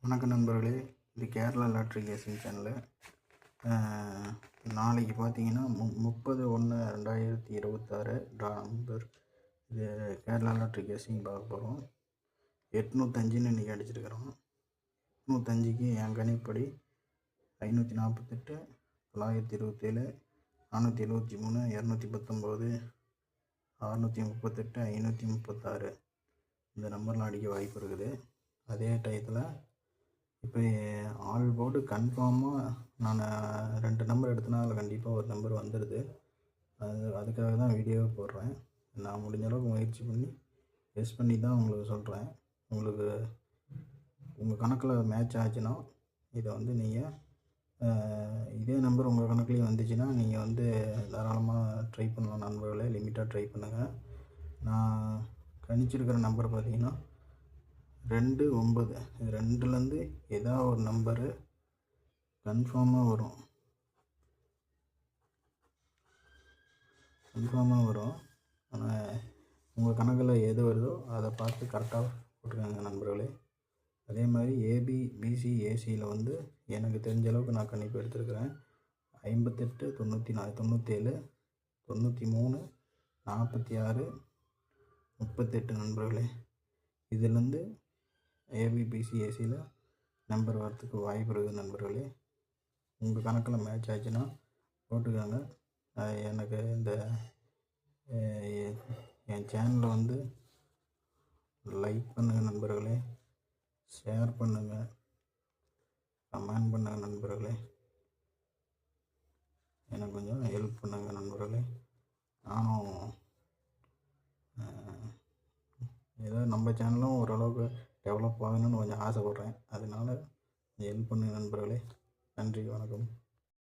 வணக்கம் நண்பர்களே, இது கேரளா லாட்ரி கேசிங் சேனலு. நாளைக்கு பார்த்தீங்கன்னா 30/1/2026 ட்ரா நம்பர். இது கேரளா லாட்ரி கேசிங் பார்க்க போகிறோம். 805ன்னு இன்றைக்கி அடிச்சிருக்கிறோம். 805க்கு என் கணிப்படி 548, 927, 473, 219, 638, 536 இந்த நம்பர்லாம் அடிக்க வாய்ப்பு இருக்குது. அதே டயத்தில் இப்போ ஆல் போர்டு கன்ஃபார்மாக நான் 2 நம்பர் எடுத்தனா அதில் கண்டிப்பாக ஒரு நம்பர் வந்துடுது. அதுக்காக தான் வீடியோவை போடுறேன். நான் முடிஞ்ச அளவுக்கு முயற்சி பண்ணி டெஸ்ட் பண்ணி தான் உங்களுக்கு சொல்கிறேன். உங்களுக்கு உங்கள் கணக்கில் மேட்ச் ஆச்சுன்னா இதை நீங்கள் இதே நம்பர் உங்கள் கணக்குலேயும் வந்துச்சுன்னா நீங்கள் தாராளமாக ட்ரை பண்ணலாம் நண்பர்களே. லிமிட்டாக ட்ரை பண்ணுங்கள். நான் கணிச்சிருக்கிற நம்பர் பார்த்தீங்கன்னா 2, 9 இது ரெண்டுலேருந்து ஏதாவது ஒரு நம்பரு கன்ஃபார்மாக வரும். ஆனால் உங்கள் கணக்கில் எது வருதோ அதை பார்த்து கரெக்டாக போட்டுருக்காங்க நண்பர்களே. அதே மாதிரி ஏபி, பிசி, ஏசியில் எனக்கு தெரிஞ்ச அளவுக்கு நான் கணிப்பு எடுத்துருக்கிறேன். 58, 94, 97, 93, 46, 38 நண்பர்களே. இதுலேருந்து ஏபி, பிசி, ஏசியில் நம்பர் வரத்துக்கு வாய்ப்பு இருக்குது நண்பர்களே. உங்கள் கணக்கில் மேட்ச் ஆச்சுன்னா போட்டுக்கோங்க. எனக்கு இந்த என் சேனலை லைக் பண்ணுங்கள் நண்பர்களே, ஷேர் பண்ணுங்கள், கமெண்ட் பண்ணுங்கள் நண்பர்களே. எனக்கு கொஞ்சம் ஹெல்ப் பண்ணுங்கள் நண்பர்களே. நானும் ஏதோ நம்ம சேனலும் ஓரளவுக்கு டெவலப் ஆகணும்னு கொஞ்சம் ஆசைப்பட்றேன். அதனால் ஹெல்ப் பண்ணுங்கள் நண்பர்களே. நன்றி, வணக்கம்.